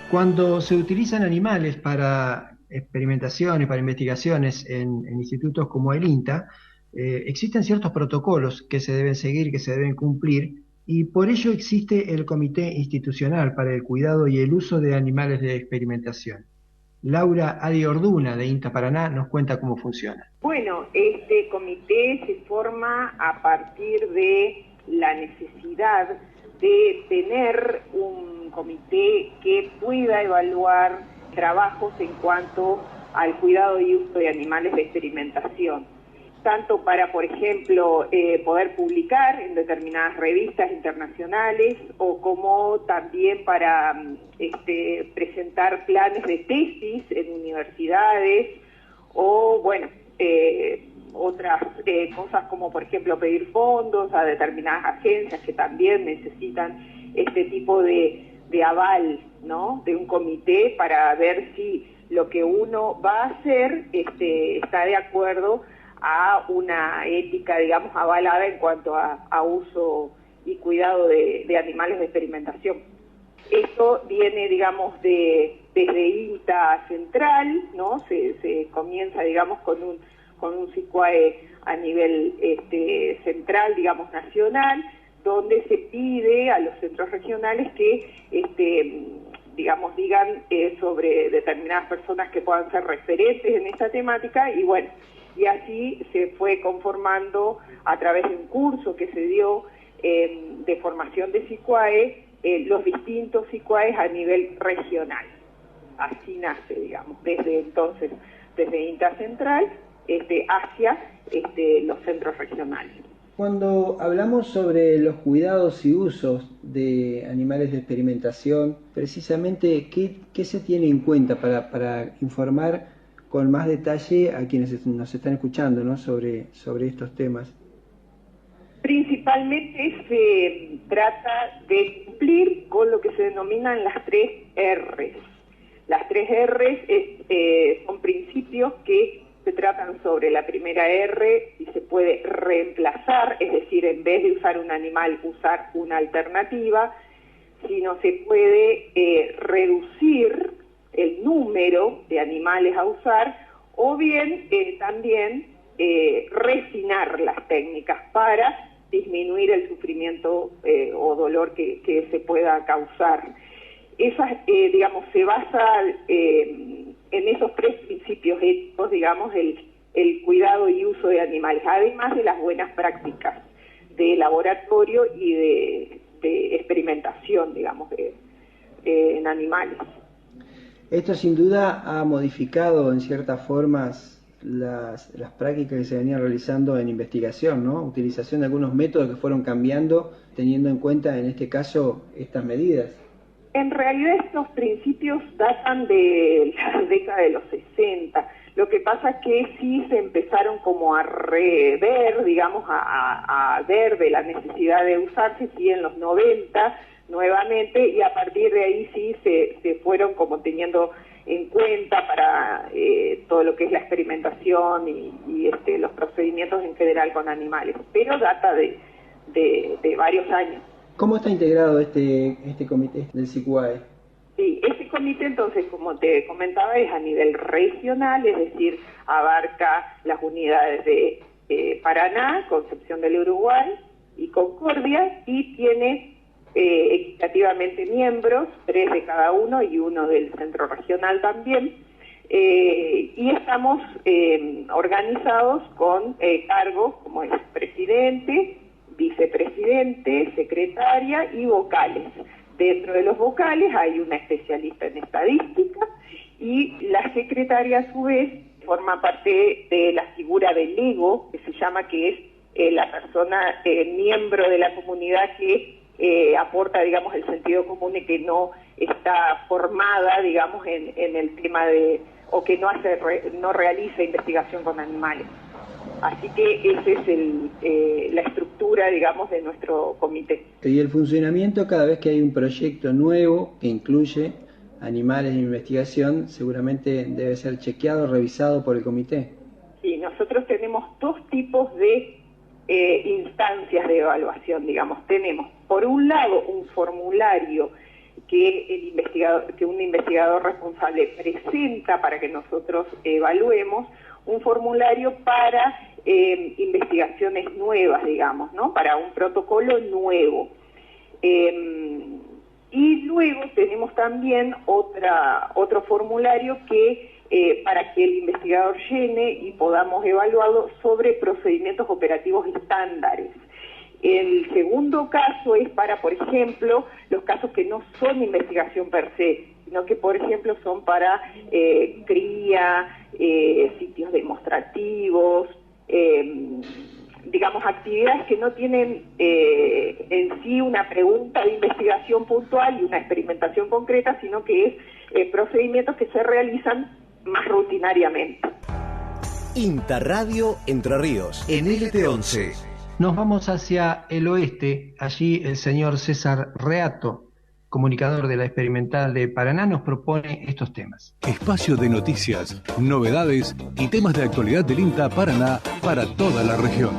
Cuando se utilizan animales para experimentaciones, para investigaciones en institutos como el INTA, existen ciertos protocolos que se deben seguir, que se deben cumplir, y por ello existe el Comité Institucional para el Cuidado y el Uso de Animales de Experimentación. Laura Adi Orduna, de INTA Paraná, nos cuenta cómo funciona. Bueno, este comité se forma a partir de la necesidad de tener un comité que pueda evaluar trabajos en cuanto al cuidado y uso de animales de experimentación, tanto para, por ejemplo, poder publicar en determinadas revistas internacionales, o como también para presentar planes de tesis en universidades, o bueno, otras cosas como, por ejemplo, pedir fondos a determinadas agencias que también necesitan este tipo de aval, ¿no?, de un comité, para ver si lo que uno va a hacer está de acuerdo a una ética, digamos, avalada en cuanto a uso y cuidado de animales de experimentación. Esto viene, digamos, desde INTA Central, ¿no? Se comienza, digamos, con un CICUAE a nivel central, digamos, nacional, donde se pide a los centros regionales que, digamos, digan sobre determinadas personas que puedan ser referentes en esta temática, y bueno, y así se fue conformando a través de un curso que se dio de formación de CICUAE, los distintos CICUAEs a nivel regional. Así nace, digamos, desde entonces, desde INTA Central hacia los centros regionales. Cuando hablamos sobre los cuidados y usos de animales de experimentación, precisamente, ¿qué se tiene en cuenta para informar con más detalle a quienes nos están escuchando, ¿no?, sobre estos temas? Principalmente se trata de cumplir con lo que se denominan las 3 R's. Las 3 R's son principios que se tratan sobre la primera R y se puede reemplazar, es decir, en vez de usar un animal, usar una alternativa. Si no se puede reducir el número de animales a usar, o bien también refinar las técnicas para disminuir el sufrimiento o dolor que se pueda causar. Esas, digamos, se basa en esos 3 principios éticos, digamos, el cuidado y uso de animales, además de las buenas prácticas de laboratorio y de experimentación, digamos, en animales. Esto sin duda ha modificado en ciertas formas las prácticas que se venían realizando en investigación, ¿no? Utilización de algunos métodos que fueron cambiando, teniendo en cuenta en este caso estas medidas. En realidad estos principios datan de la década de los 60. Lo que pasa es que sí se empezaron como a rever, digamos, a ver de la necesidad de usarse, sí, en los 90 nuevamente, y a partir de ahí sí se fueron como teniendo en cuenta para todo lo que es la experimentación y los procedimientos en general con animales, pero data de varios años. ¿Cómo está integrado este comité del CICUAE? Sí, este comité entonces, como te comentaba, es a nivel regional, es decir, abarca las unidades de Paraná, Concepción del Uruguay y Concordia, y tiene equitativamente miembros, 3 de cada uno y 1 del centro regional también, y estamos organizados con cargos como es presidente, vicepresidente, secretaria y vocales. Dentro de los vocales hay una especialista en estadística y la secretaria a su vez forma parte de la figura del ego, que se llama, que es la persona miembro de la comunidad que aporta, digamos, el sentido común y que no está formada, digamos, en el tema o que no realiza investigación con animales. Así que esa es la estructura, digamos, de nuestro comité. Y el funcionamiento, cada vez que hay un proyecto nuevo que incluye animales en investigación, seguramente debe ser chequeado, revisado por el comité. Sí, nosotros tenemos 2 tipos de instancias de evaluación, digamos. Tenemos, por un lado, un formulario que un investigador responsable presenta para que nosotros evaluemos, un formulario para investigaciones nuevas, digamos, ¿no? Para un protocolo nuevo. Y luego tenemos también otro formulario que para que el investigador llene y podamos evaluarlo sobre procedimientos operativos estándares. El segundo caso es para, por ejemplo, los casos que no son investigación per se, sino que, por ejemplo, son para cría, sitios demostrativos, digamos, actividades que no tienen en sí una pregunta de investigación puntual y una experimentación concreta, sino que es procedimientos que se realizan más rutinariamente. Interradio Entre Ríos, en LT11. Nos vamos hacia el oeste. Allí el señor César Reato, comunicador de la Experimental de Paraná, nos propone estos temas. Espacio de noticias, novedades y temas de actualidad del INTA Paraná para toda la región.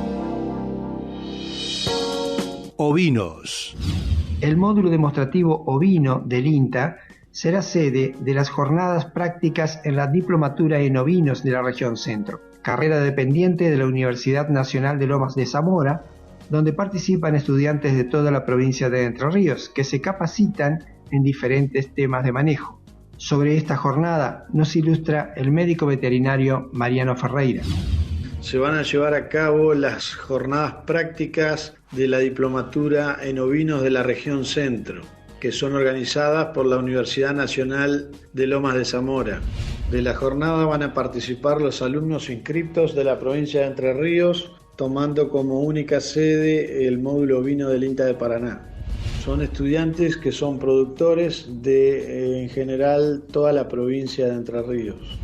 Ovinos. El módulo demostrativo ovino del INTA será sede de las jornadas prácticas en la Diplomatura en Ovinos de la región Centro, carrera dependiente de la Universidad Nacional de Lomas de Zamora, donde participan estudiantes de toda la provincia de Entre Ríos, que se capacitan en diferentes temas de manejo. Sobre esta jornada nos ilustra el médico veterinario Mariano Ferreira. Se van a llevar a cabo las jornadas prácticas de la Diplomatura en Ovinos de la región Centro, que son organizadas por la Universidad Nacional de Lomas de Zamora. De la jornada van a participar los alumnos inscriptos de la provincia de Entre Ríos, tomando como única sede el módulo ovino del INTA de Paraná. Son estudiantes que son productores de, en general, toda la provincia de Entre Ríos.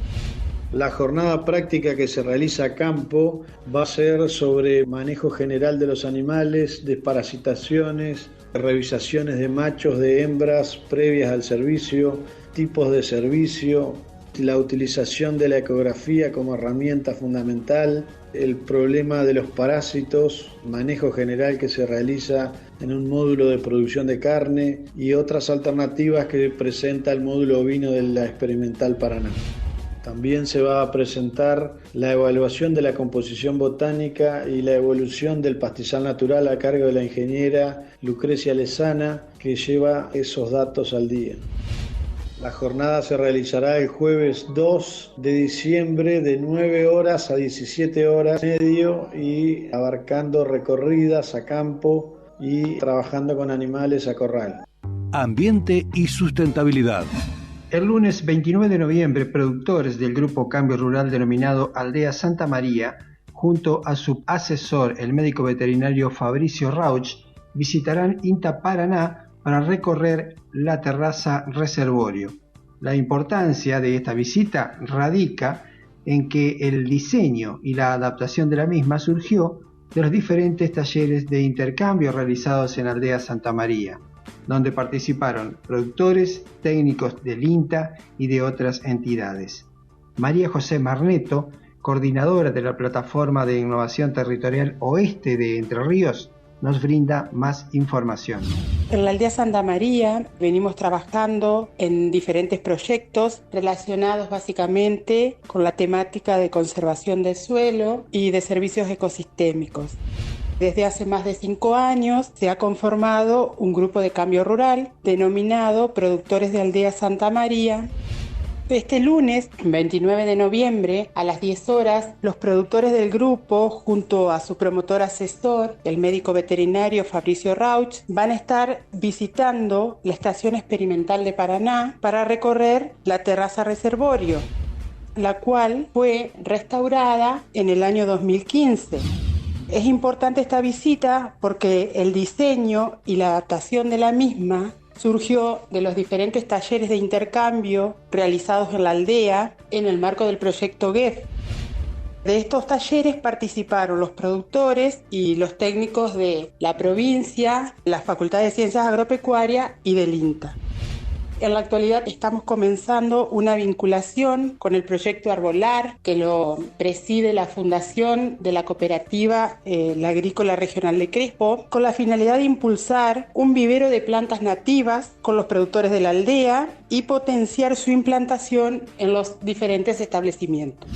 La jornada práctica que se realiza a campo va a ser sobre manejo general de los animales, desparasitaciones, revisaciones de machos, de hembras previas al servicio, tipos de servicio, la utilización de la ecografía como herramienta fundamental, el problema de los parásitos, manejo general que se realiza en un módulo de producción de carne y otras alternativas que presenta el módulo ovino de la Experimental Paraná. También se va a presentar la evaluación de la composición botánica y la evolución del pastizal natural a cargo de la ingeniera Lucrecia Lezana, que lleva esos datos al día. La jornada se realizará el jueves 2 de diciembre de 9 horas a 17 horas y medio y abarcando recorridas a campo y trabajando con animales a corral. Ambiente y sustentabilidad. El lunes 29 de noviembre, productores del Grupo Cambio Rural denominado Aldea Santa María, junto a su asesor, el médico veterinario Fabricio Rauch, visitarán INTA Paraná para recorrer la terraza reservorio. La importancia de esta visita radica en que el diseño y la adaptación de la misma surgió de los diferentes talleres de intercambio realizados en Aldea Santa María, donde participaron productores, técnicos del INTA y de otras entidades. María José Marneto, coordinadora de la Plataforma de Innovación Territorial Oeste de Entre Ríos, nos brinda más información. En la Aldea Santa María venimos trabajando en diferentes proyectos relacionados básicamente con la temática de conservación del suelo y de servicios ecosistémicos. Desde hace más de 5 años se ha conformado un grupo de cambio rural denominado Productores de Aldea Santa María. Este lunes, 29 de noviembre, a las 10 horas, los productores del grupo, junto a su promotor asesor, el médico veterinario Fabricio Rauch, van a estar visitando la Estación Experimental de Paraná para recorrer la terraza reservorio, la cual fue restaurada en el año 2015. Es importante esta visita porque el diseño y la adaptación de la misma surgió de los diferentes talleres de intercambio realizados en la aldea en el marco del proyecto GEF. De estos talleres participaron los productores y los técnicos de la provincia, la Facultad de Ciencias Agropecuarias y del INTA. En la actualidad estamos comenzando una vinculación con el proyecto Arbolar, que lo preside la fundación de la cooperativa La Agrícola Regional de Crespo, con la finalidad de impulsar un vivero de plantas nativas con los productores de la aldea y potenciar su implantación en los diferentes establecimientos.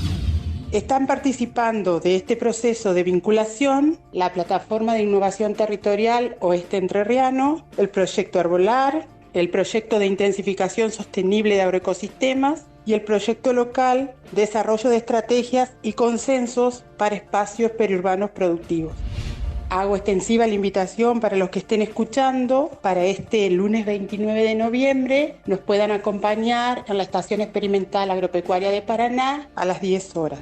Están participando de este proceso de vinculación la Plataforma de Innovación Territorial Oeste Entrerriano, el proyecto Arbolar, el proyecto de intensificación sostenible de agroecosistemas y el proyecto local Desarrollo de Estrategias y Consensos para Espacios Periurbanos Productivos. Hago extensiva la invitación para los que estén escuchando para este lunes 29 de noviembre nos puedan acompañar en la Estación Experimental Agropecuaria de Paraná a las 10 horas.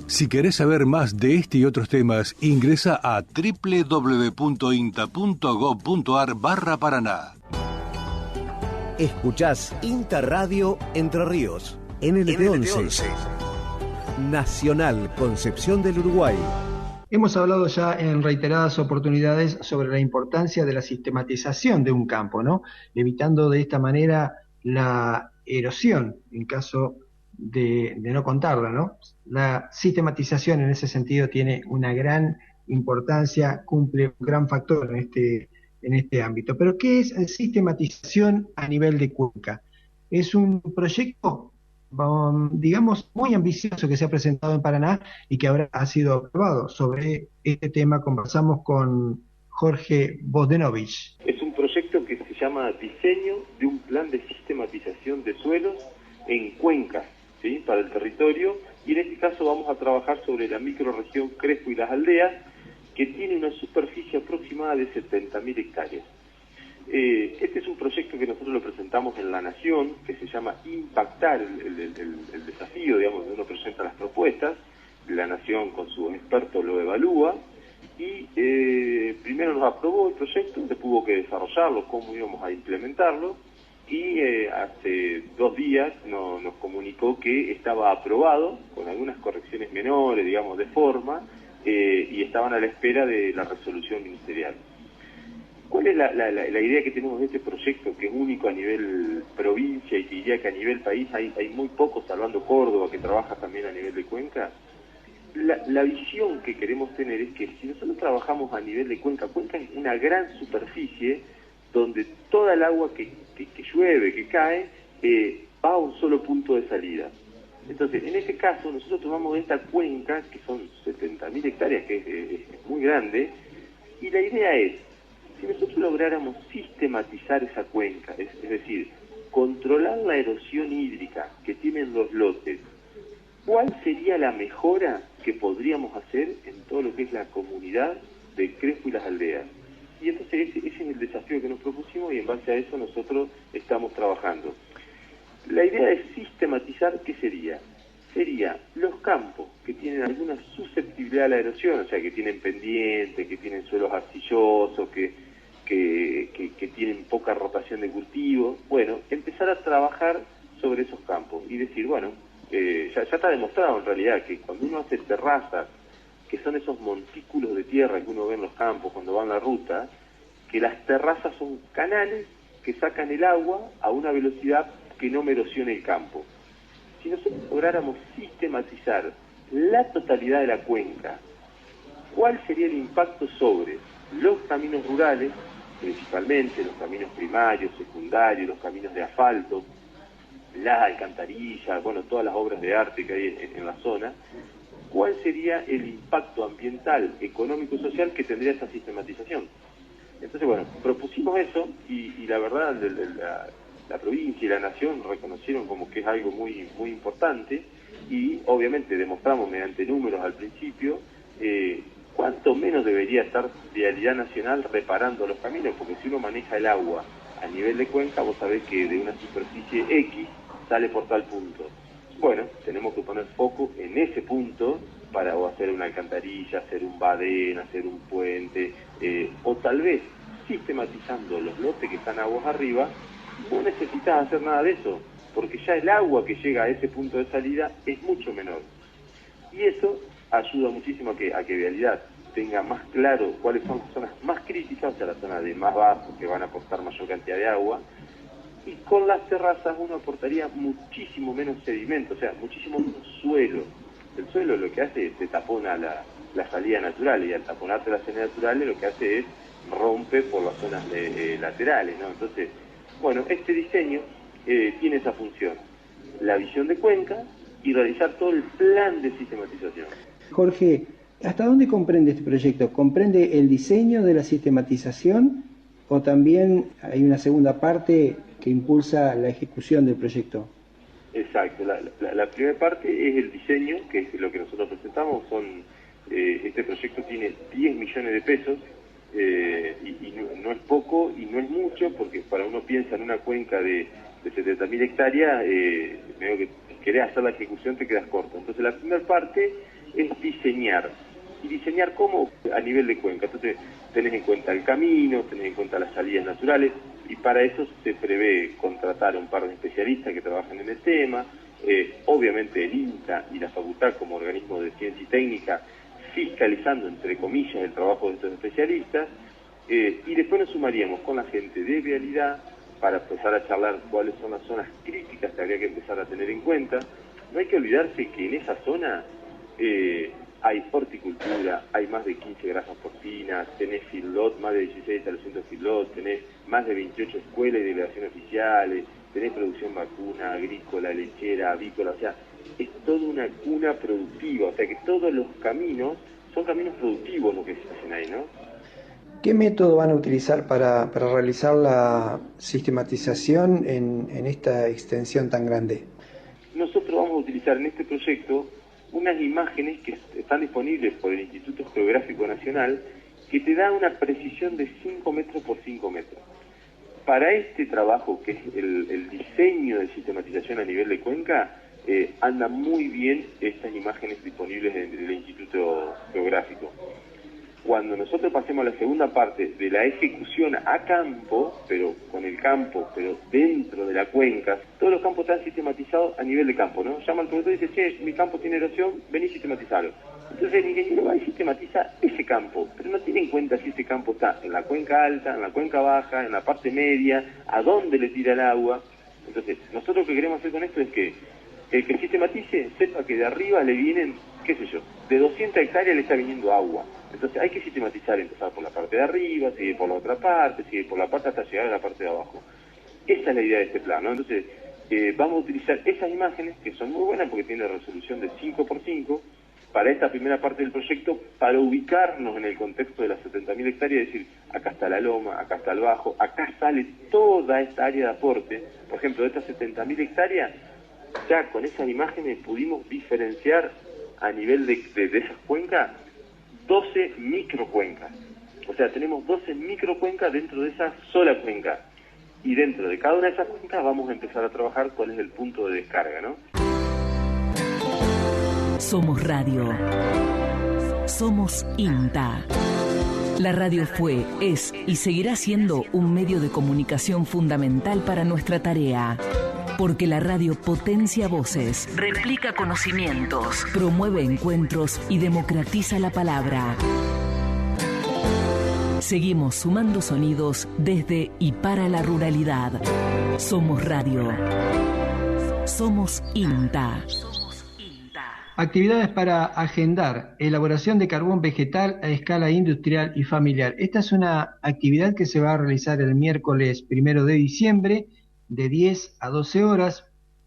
Si querés saber más de este y otros temas, ingresa a www.inta.gov.ar/Paraná. Escuchás INTA Radio Entre Ríos, NLT11, Nacional Concepción del Uruguay. Hemos hablado ya en reiteradas oportunidades sobre la importancia de la sistematización de un campo, ¿no? Evitando de esta manera la erosión en caso de no contarla, ¿no? La sistematización en ese sentido tiene una gran importancia, cumple un gran factor en este ámbito. Pero ¿qué es sistematización a nivel de cuenca? Es un proyecto, digamos, muy ambicioso que se ha presentado en Paraná y que ahora ha sido aprobado. Sobre este tema conversamos con Jorge Bodenovich. Es un proyecto que se llama Diseño de un plan de sistematización de suelos en cuencas, ¿sí?, para el territorio, y en este caso vamos a trabajar sobre la microrregión Crespo y las Aldeas, que tiene una superficie aproximada de 70.000 hectáreas. Este es un proyecto que nosotros lo presentamos en La Nación, que se llama Impactar, el desafío, digamos, donde uno presenta las propuestas. La Nación con sus expertos lo evalúa y primero nos aprobó el proyecto, después hubo que desarrollarlo, cómo íbamos a implementarlo, y hace 2 días nos comunicó que estaba aprobado, con algunas correcciones menores, digamos, de forma, y estaban a la espera de la resolución ministerial. ¿Cuál es la idea que tenemos de este proyecto, que es único a nivel provincia y diría que a nivel país hay muy pocos, salvando Córdoba, que trabaja también a nivel de cuenca? La visión que queremos tener es que si nosotros trabajamos a nivel de cuenca es una gran superficie donde toda el agua que llueve, que cae, va a un solo punto de salida. Entonces, en este caso, nosotros tomamos esta cuenca, que son 70.000 hectáreas, que es muy grande, y la idea es, si nosotros lográramos sistematizar esa cuenca, es decir, controlar la erosión hídrica que tienen los lotes, ¿cuál sería la mejora que podríamos hacer en todo lo que es la comunidad de Crespo y las Aldeas? Y entonces ese es el desafío que nos propusimos y en base a eso nosotros estamos trabajando. La idea es sistematizar, ¿qué sería? sería los campos que tienen alguna susceptibilidad a la erosión, o sea, que tienen pendientes, que tienen suelos arcillosos, que tienen poca rotación de cultivo. Bueno, empezar a trabajar sobre esos campos y decir, bueno, ya está demostrado en realidad que cuando uno hace terrazas, que son esos montículos de tierra que uno ve en los campos cuando va en la ruta, que las terrazas son canales que sacan el agua a una velocidad que no me erosione el campo. Si nosotros lográramos sistematizar la totalidad de la cuenca, ¿cuál sería el impacto sobre los caminos rurales, principalmente los caminos primarios, secundarios, los caminos de asfalto, las alcantarillas, bueno, todas las obras de arte que hay en la zona? ¿Cuál sería el impacto ambiental, económico y social que tendría esta sistematización? Entonces, bueno, propusimos eso y la verdad la provincia y la nación reconocieron como que es algo muy, muy importante y obviamente demostramos mediante números al principio cuánto menos debería estar Vialidad Nacional reparando los caminos, porque si uno maneja el agua a nivel de cuenca, vos sabés que de una superficie X sale por tal punto. Bueno, tenemos que poner foco en ese punto para hacer una alcantarilla, hacer un badén, hacer un puente, o tal vez sistematizando los lotes que están aguas arriba, no necesitas hacer nada de eso, porque ya el agua que llega a ese punto de salida es mucho menor. Y eso ayuda muchísimo a que Vialidad tenga más claro cuáles son las zonas más críticas, o sea, las zonas de más bajo, que van a aportar mayor cantidad de agua, y con las terrazas uno aportaría muchísimo menos sedimento, o sea, muchísimo menos suelo. El suelo lo que hace es se tapona la salida natural, y al taponarse la salida natural lo que hace es rompe por las zonas laterales, ¿no? Entonces, bueno, este diseño tiene esa función, la visión de cuenca y realizar todo el plan de sistematización. Jorge, ¿hasta dónde comprende este proyecto? ¿Comprende el diseño de la sistematización o también hay una segunda parte que impulsa la ejecución del proyecto? Exacto, la primera parte es el diseño, que es lo que nosotros presentamos. Este proyecto tiene 10 millones de pesos y no es poco y no es mucho, porque para uno piensa en una cuenca de 70.000 hectáreas, medio que querés hacer la ejecución te quedas corto. Entonces la primera parte es diseñar. ¿Y diseñar cómo? A nivel de cuenca. Entonces tenés en cuenta el camino, tenés en cuenta las salidas naturales, y para eso se prevé contratar a un par de especialistas que trabajen en el tema, obviamente el INTA y la facultad como organismo de ciencia y técnica fiscalizando, entre comillas, el trabajo de estos especialistas, y después nos sumaríamos con la gente de Vialidad para empezar a charlar cuáles son las zonas críticas que habría que empezar a tener en cuenta. No hay que olvidarse que en esa zona hay horticultura, hay más de 15 granjas porcinas, tenés feedlot, más de 16 establecimientos feedlot, tenés más de 28 escuelas y delegaciones oficiales, tenés producción vacuna, agrícola, lechera, avícola, o sea, es toda una cuna productiva, o sea que todos los caminos son caminos productivos lo que se hacen ahí, ¿no? ¿Qué método van a utilizar para realizar la sistematización en esta extensión tan grande? Nosotros vamos a utilizar en este proyecto unas imágenes que están disponibles por el Instituto Geográfico Nacional, que te da una precisión de 5 metros por 5 metros. Para este trabajo, que es el diseño de sistematización a nivel de cuenca, andan muy bien estas imágenes disponibles en el Instituto Geográfico. Cuando nosotros pasemos a la segunda parte de la ejecución a campo, pero con el campo, pero dentro de la cuenca, todos los campos están sistematizados a nivel de campo, ¿no? Llama al productor y dice, che, mi campo tiene erosión, vení y sistematizarlo. Entonces el ingeniero va y sistematiza ese campo, pero no tiene en cuenta si ese campo está en la cuenca alta, en la cuenca baja, en la parte media, a dónde le tira el agua. Entonces, nosotros lo que queremos hacer con esto es que el que sistematice sepa que de arriba le vienen, qué sé yo, de 200 hectáreas le está viniendo agua. Entonces hay que sistematizar, empezar por la parte de arriba, seguir por la otra parte, seguir por la parte hasta llegar a la parte de abajo. Esa es la idea de este plan, ¿no? Entonces vamos a utilizar esas imágenes, que son muy buenas porque tienen resolución de 5x5, para esta primera parte del proyecto, para ubicarnos en el contexto de las 70.000 hectáreas, es decir, acá está la loma, acá está el bajo, acá sale toda esta área de aporte. Por ejemplo, de estas 70.000 hectáreas, ya con esas imágenes pudimos diferenciar a nivel de esas cuencas 12 microcuencas. O sea, tenemos 12 microcuencas dentro de esa sola cuenca. Y dentro de cada una de esas cuencas vamos a empezar a trabajar cuál es el punto de descarga, ¿no? Somos radio. Somos INTA. La radio fue, es y seguirá siendo un medio de comunicación fundamental para nuestra tarea. Porque la radio potencia voces, replica conocimientos, promueve encuentros y democratiza la palabra. Seguimos sumando sonidos desde y para la ruralidad. Somos radio. Somos INTA. Actividades para agendar, elaboración de carbón vegetal a escala industrial y familiar. Esta es una actividad que se va a realizar el miércoles 1 de diciembre de 10 a 12 horas.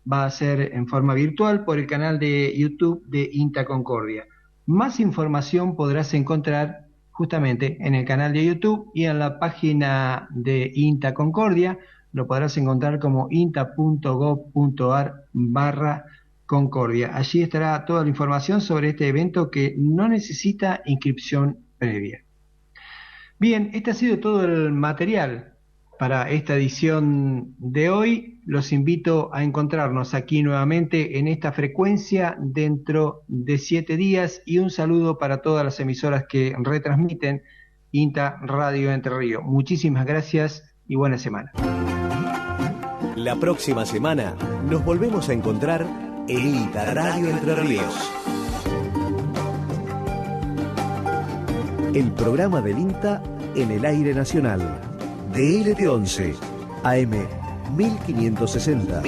Va a ser en forma virtual por el canal de YouTube de INTA Concordia. Más información podrás encontrar justamente en el canal de YouTube y en la página de INTA Concordia. Lo podrás encontrar como inta.gov.ar/Concordia. Allí estará toda la información sobre este evento que no necesita inscripción previa. Bien, este ha sido todo el material para esta edición de hoy. Los invito a encontrarnos aquí nuevamente en esta frecuencia dentro de 7 días y un saludo para todas las emisoras que retransmiten INTA Radio Entre Ríos. Muchísimas gracias y buena semana. La próxima semana nos volvemos a encontrar en INTA Radio Entre Ríos. El programa del INTA en el aire nacional. DLT11, AM 1560.